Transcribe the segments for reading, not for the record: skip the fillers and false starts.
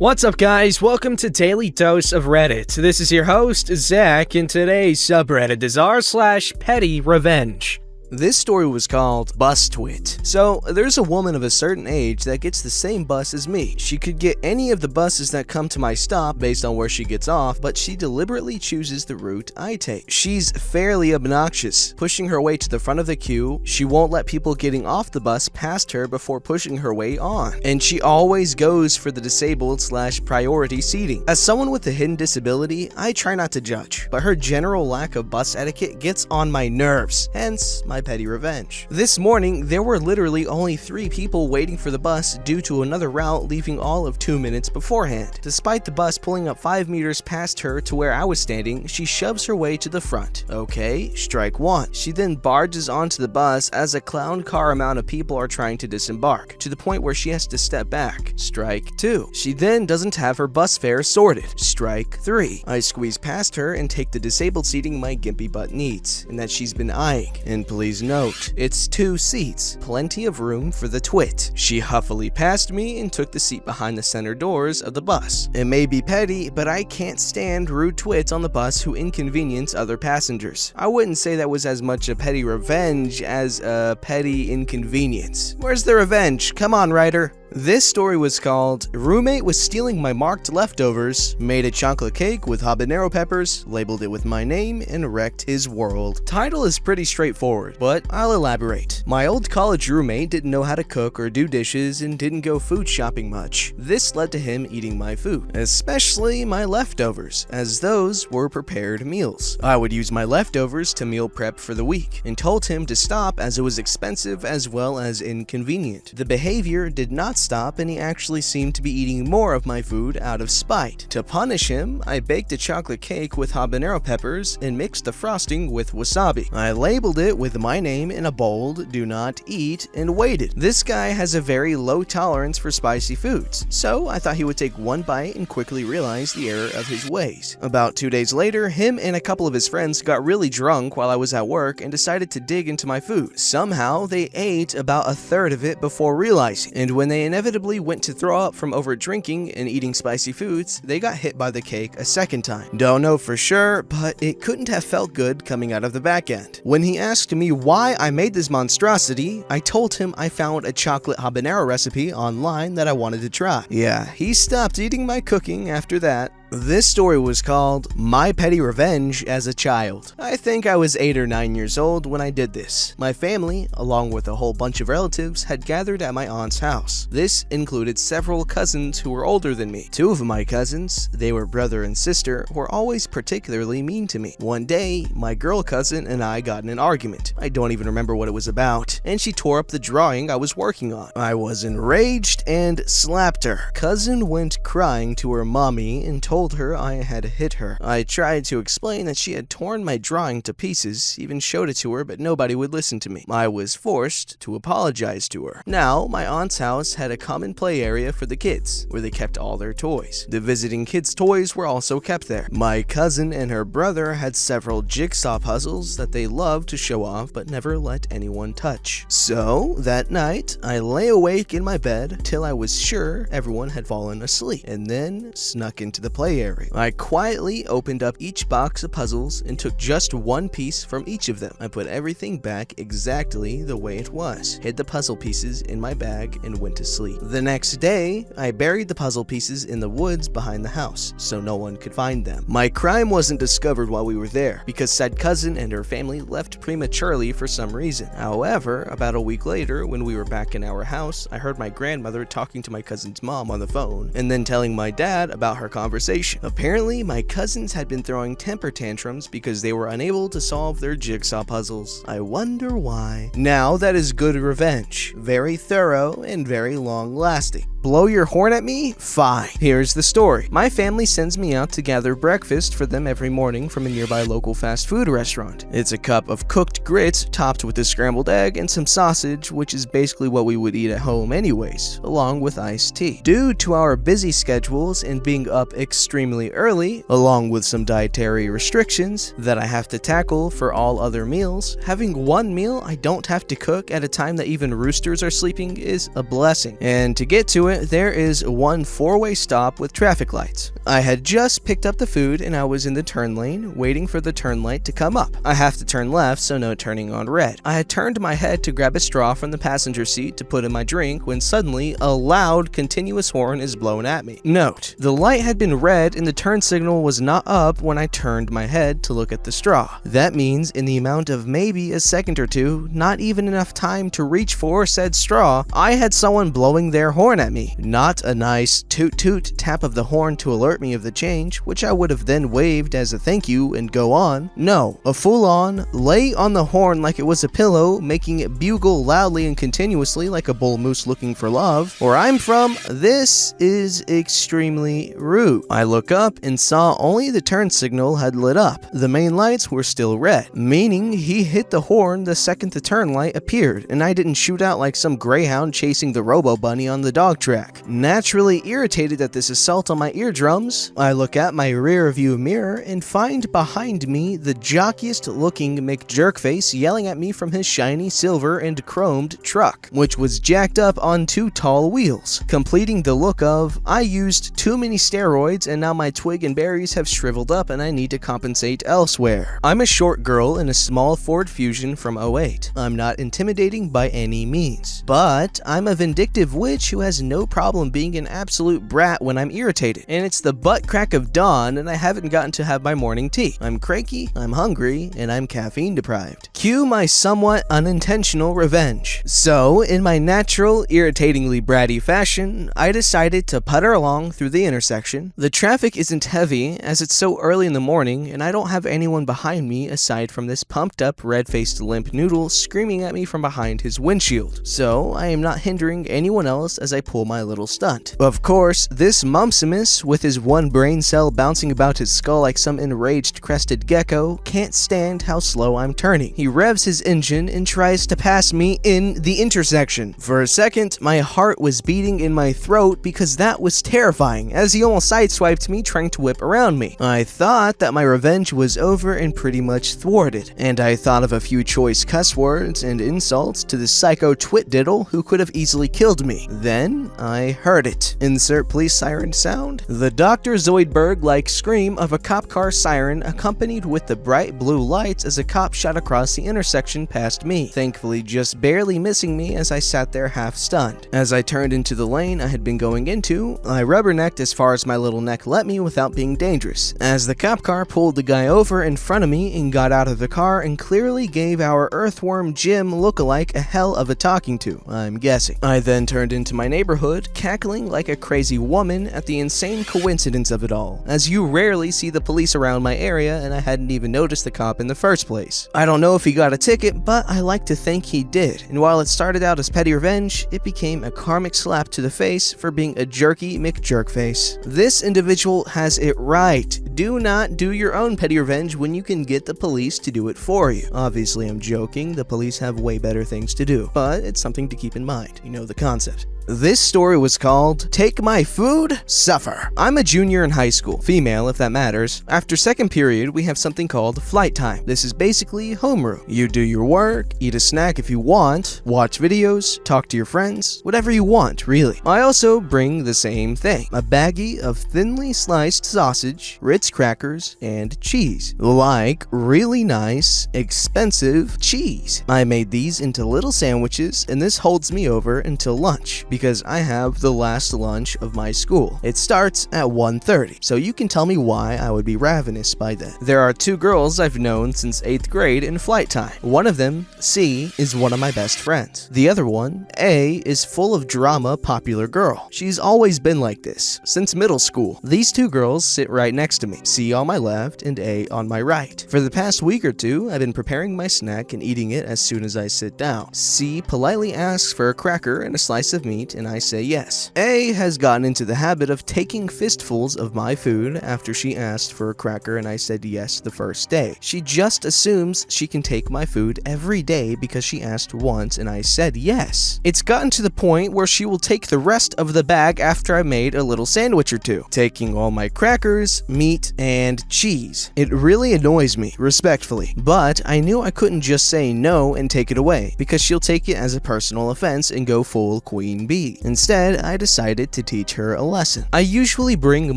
What's up, guys? Welcome to Daily Dose of Reddit. This is your host, Zach, and today's subreddit is r/PettyRevenge. This story was called Bus Twit. So, there's a woman of a certain age that gets the same bus as me. She could get any of the buses that come to my stop based on where she gets off, but she deliberately chooses the route I take. She's fairly obnoxious, pushing her way to the front of the queue. She won't let people getting off the bus past her before pushing her way on. And she always goes for the disabled/priority seating. As someone with a hidden disability, I try not to judge, but her general lack of bus etiquette gets on my nerves, hence my petty revenge. This morning, there were literally only 3 people waiting for the bus due to another route leaving all of 2 minutes beforehand. Despite the bus pulling up 5 meters past her to where I was standing, she shoves her way to the front. Okay, strike 1. She then barges onto the bus as a clown car amount of people are trying to disembark, to the point where she has to step back. Strike 2. She then doesn't have her bus fare sorted. Strike 3. I squeeze past her and take the disabled seating my gimpy butt needs, and that she's been eyeing. And please note, it's 2 seats, plenty of room for the twit. She huffily passed me and took the seat behind the center doors of the bus. It may be petty, but I can't stand rude twits on the bus who inconvenience other passengers. I wouldn't say that was as much a petty revenge as a petty inconvenience. Where's the revenge? Come on, writer. This story was called Roommate Was Stealing My Marked Leftovers, Made a Chocolate Cake with Habanero Peppers, Labeled It With My Name, and Wrecked His World. Title is pretty straightforward, but I'll elaborate. My old college roommate didn't know how to cook or do dishes and didn't go food shopping much. This led to him eating my food, especially my leftovers, as those were prepared meals. I would use my leftovers to meal prep for the week, and told him to stop as it was expensive as well as inconvenient. The behavior did not stop, and he actually seemed to be eating more of my food out of spite. To punish him, I baked a chocolate cake with habanero peppers and mixed the frosting with wasabi. I labeled it with my name in a bold "Do Not Eat" and waited. This guy has a very low tolerance for spicy foods, so I thought he would take one bite and quickly realize the error of his ways. About 2 days later, him and a couple of his friends got really drunk while I was at work and decided to dig into my food. Somehow, they ate about a third of it before realizing, and when they inevitably went to throw up from over drinking and eating spicy foods, they got hit by the cake a second time. Don't know for sure, but it couldn't have felt good coming out of the back end. When he asked me why I made this monstrosity, I told him I found a chocolate habanero recipe online that I wanted to try. Yeah, he stopped eating my cooking after that. This story was called My Petty Revenge as a Child. I think I was 8 or 9 years old when I did this. My family, along with a whole bunch of relatives, had gathered at my aunt's house. This included several cousins who were older than me. 2 of my cousins, they were brother and sister, were always particularly mean to me. One day, my girl cousin and I got in an argument. I don't even remember what it was about, and she tore up the drawing I was working on. I was enraged and slapped her. Cousin went crying to her mommy and told her I had hit her. I tried to explain that she had torn my drawing to pieces, even showed it to her, but nobody would listen to me. I was forced to apologize to her. Now, my aunt's house had a common play area for the kids, where they kept all their toys. The visiting kids' toys were also kept there. My cousin and her brother had several jigsaw puzzles that they loved to show off, but never let anyone touch. So, that night, I lay awake in my bed till I was sure everyone had fallen asleep, and then snuck into the play area. I quietly opened up each box of puzzles and took just one piece from each of them. I put everything back exactly the way it was, hid the puzzle pieces in my bag, and went to sleep. The next day, I buried the puzzle pieces in the woods behind the house, so no one could find them. My crime wasn't discovered while we were there, because said cousin and her family left prematurely for some reason. However, about a week later, when we were back in our house, I heard my grandmother talking to my cousin's mom on the phone, and then telling my dad about her conversation. Apparently, my cousins had been throwing temper tantrums because they were unable to solve their jigsaw puzzles. I wonder why. Now that is good revenge. Very thorough and very long-lasting. Blow your horn at me? Fine. Here's the story. My family sends me out to gather breakfast for them every morning from a nearby local fast food restaurant. It's a cup of cooked grits topped with a scrambled egg and some sausage, which is basically what we would eat at home anyways, along with iced tea. Due to our busy schedules and being up extremely early, along with some dietary restrictions that I have to tackle for all other meals, having one meal I don't have to cook at a time that even roosters are sleeping is a blessing. And to get to there is one four-way stop with traffic lights. I had just picked up the food and I was in the turn lane, waiting for the turn light to come up. I have to turn left, so no turning on red. I had turned my head to grab a straw from the passenger seat to put in my drink when suddenly a loud, continuous horn is blown at me. Note, the light had been red and the turn signal was not up when I turned my head to look at the straw. That means in the amount of maybe a second or two, not even enough time to reach for said straw, I had someone blowing their horn at me. Not a nice toot toot tap of the horn to alert me of the change, which I would have then waved as a thank you and go on. No, a full-on lay on the horn like it was a pillow, making it bugle loudly and continuously like a bull moose looking for love. Where I'm from, this is extremely rude. I look up and saw only the turn signal had lit up. The main lights were still red, meaning he hit the horn the second the turn light appeared, and I didn't shoot out like some greyhound chasing the Robo Bunny on the dog track. Naturally irritated at this assault on my eardrums, I look at my rear view mirror and find behind me the jockiest looking McJerkface yelling at me from his shiny silver and chromed truck, which was jacked up on two tall wheels, completing the look of, I used too many steroids and now my twig and berries have shriveled up and I need to compensate elsewhere. I'm a short girl in a small Ford Fusion from '08. I'm not intimidating by any means, but I'm a vindictive witch who has no problem being an absolute brat when I'm irritated, and it's the butt crack of dawn and I haven't gotten to have my morning tea. I'm cranky, I'm hungry, and I'm caffeine deprived. Cue my somewhat unintentional revenge. So, in my natural, irritatingly bratty fashion, I decided to putter along through the intersection. The traffic isn't heavy as it's so early in the morning and I don't have anyone behind me aside from this pumped up red-faced limp noodle screaming at me from behind his windshield. So, I am not hindering anyone else as I pull my little stunt. Of course, this Mumpsimus, with his one brain cell bouncing about his skull like some enraged crested gecko, can't stand how slow I'm turning. He revs his engine and tries to pass me in the intersection. For a second, my heart was beating in my throat because that was terrifying, as he almost sideswiped me trying to whip around me. I thought that my revenge was over and pretty much thwarted, and I thought of a few choice cuss words and insults to the psycho twit-diddle who could have easily killed me. Then, I heard it. Insert police siren sound. The Dr. Zoidberg-like scream of a cop car siren accompanied with the bright blue lights as a cop shot across the intersection past me, thankfully just barely missing me as I sat there half stunned. As I turned into the lane I had been going into, I rubbernecked as far as my little neck let me without being dangerous, as the cop car pulled the guy over in front of me and got out of the car and clearly gave our earthworm Jim lookalike a hell of a talking to, I'm guessing. I then turned into my neighborhood, cackling like a crazy woman at the insane coincidence of it all, as you rarely see the police around my area and I hadn't even noticed the cop in the first place. I don't know if he got a ticket, but I like to think he did, and while it started out as petty revenge, it became a karmic slap to the face for being a jerky McJerkface. This individual has it right. Do not do your own petty revenge when you can get the police to do it for you. Obviously, I'm joking, the police have way better things to do, but it's something to keep in mind. You know the concept. This story was called Take My Food, Suffer. I'm a junior in high school, female if that matters. After second period, we have something called flight time. This is basically homeroom. You do your work, eat a snack if you want, watch videos, talk to your friends, whatever you want, really. I also bring the same thing, a baggie of thinly sliced sausage, Ritz crackers, and cheese. Like really nice, expensive cheese. I made these into little sandwiches, and this holds me over until lunch, because I have the last lunch of my school. It starts at 1:30, so you can tell me why I would be ravenous by then. There are two girls I've known since 8th grade in flight time. One of them, C, is one of my best friends. The other one, A, is full of drama popular girl. She's always been like this, since middle school. These two girls sit right next to me, C on my left and A on my right. For the past week or two, I've been preparing my snack and eating it as soon as I sit down. C politely asks for a cracker and a slice of meat, and I say yes. A has gotten into the habit of taking fistfuls of my food after she asked for a cracker and I said yes the first day. She just assumes she can take my food every day because she asked once and I said yes. It's gotten to the point where she will take the rest of the bag after I made a little sandwich or two, taking all my crackers, meat, meat, and cheese. It really annoys me, respectfully, but I knew I couldn't just say no and take it away, because she'll take it as a personal offense and go full queen bee. Instead, I decided to teach her a lesson. I usually bring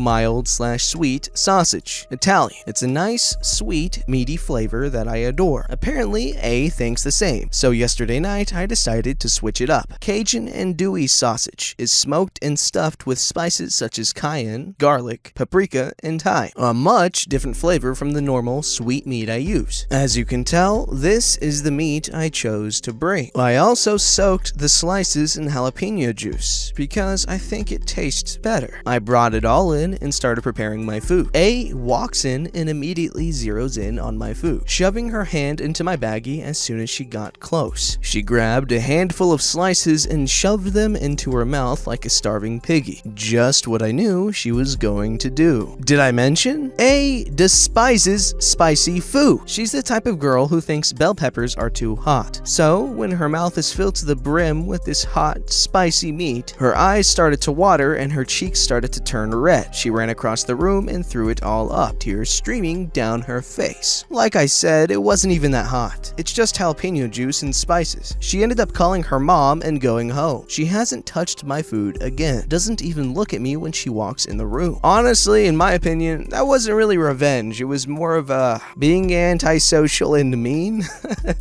mild/sweet sausage, Italian. It's a nice, sweet, meaty flavor that I adore. Apparently, A thinks the same, so yesterday night I decided to switch it up. Cajun andouille sausage is smoked and stuffed with spices such as cayenne, garlic, paprika, and thyme, a much different flavor from the normal sweet meat I use. As you can tell, this is the meat I chose to bring. I also soaked the slices in jalapeno juice because I think it tastes better. I brought it all in and started preparing my food. A walks in and immediately zeroes in on my food, shoving her hand into my baggie as soon as she got close. She grabbed a handful of slices and shoved them into her mouth like a starving piggy. Just what I knew she was going to do. Did I mention? A despises spicy food. She's the type of girl who thinks bell peppers are too hot. So when her mouth is filled to the brim with this hot, spicy meat, her eyes started to water and her cheeks started to turn red. She ran across the room and threw it all up, tears streaming down her face. Like I said, it wasn't even that hot. It's just jalapeno juice and spices. She ended up calling her mom and going home. She hasn't touched my food again. Doesn't even look at me when she walks in the room. Honestly, in my opinion, that wasn't really revenge. It was more of being antisocial and mean.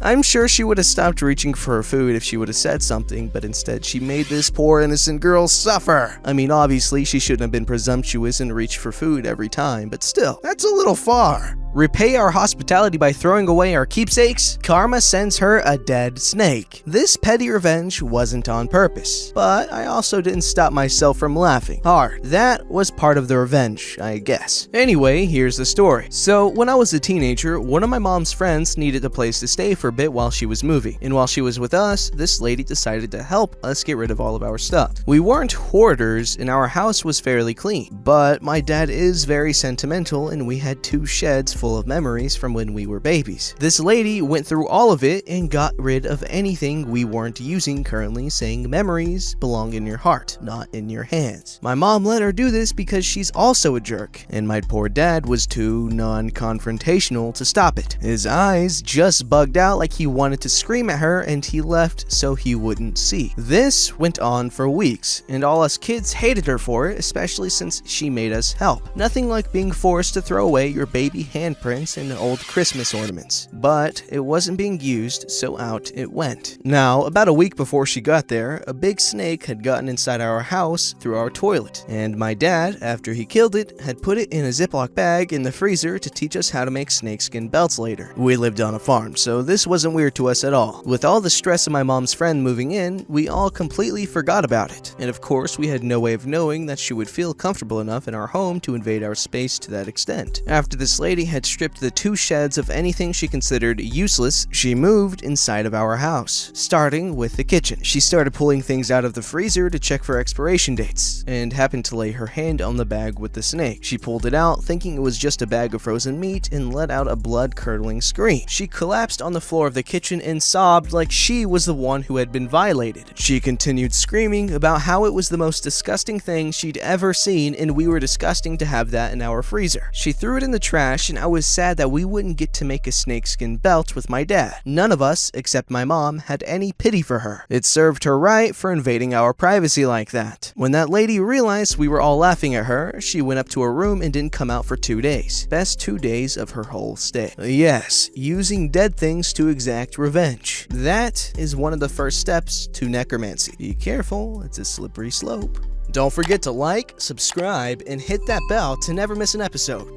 I'm sure she would have stopped reaching for her food if she would have said something, but instead she made this poor innocent girl suffer. I mean, obviously she shouldn't have been presumptuous and reached for food every time, but still, that's a little far. Repay our hospitality by throwing away our keepsakes? Karma sends her a dead snake. This petty revenge wasn't on purpose, but I also didn't stop myself from laughing hard. That was part of the revenge, I guess. Anyway, here's the story. So, when I was a teenager, one of my mom's friends needed a place to stay for a bit while she was moving, and while she was with us, this lady decided to help us get rid of all of our stuff. We weren't hoarders, and our house was fairly clean, but my dad is very sentimental, and we had 2 sheds full of memories from when we were babies. This lady went through all of it and got rid of anything we weren't using currently, saying memories belong in your heart, not in your hands. My mom let her do this because she's also a jerk, and my poor dad was too non-confrontational to stop it. His eyes just bugged out like he wanted to scream at her, and he left so he wouldn't see. This went on for weeks, and all us kids hated her for it, especially since she made us help. Nothing like being forced to throw away your baby handprints and old Christmas ornaments. But it wasn't being used, so out it went. Now, about a week before she got there, a big snake had gotten inside our house through our toilet, and my dad, after he killed it, had put it in a Ziploc bag in the freezer to teach us how to make snakeskin belts later. We lived on a farm, so this wasn't weird to us at all. With all the stress of my mom's friend moving in, we all completely forgot about it, and of course we had no way of knowing that she would feel comfortable enough in our home to invade our space to that extent. After this lady had stripped the 2 sheds of anything she considered useless, she moved inside of our house, starting with the kitchen. She started pulling things out of the freezer to check for expiration dates, and happened to lay her hand on the bag with the snake. She pulled it out, thinking it was just a bag of frozen meat, and let out a blood-curdling scream. She collapsed on the floor of the kitchen and sobbed like she was the one who had been violated. She continued screaming about how it was the most disgusting thing she'd ever seen, and we were disgusting to have that in our freezer. She threw it in the trash, and I was sad that we wouldn't get to make a snakeskin belt with my dad. None of us, except my mom, had any pity for her. It served her right for invading our privacy like that. When that lady realized we were all laughing at her, she went up to her room and didn't come out for 2 days. Best 2 days of her whole stay. Yes, using dead things to exact revenge. That is one of the first steps to necromancy. Be careful, it's a slippery slope. Don't forget to like, subscribe, and hit that bell to never miss an episode.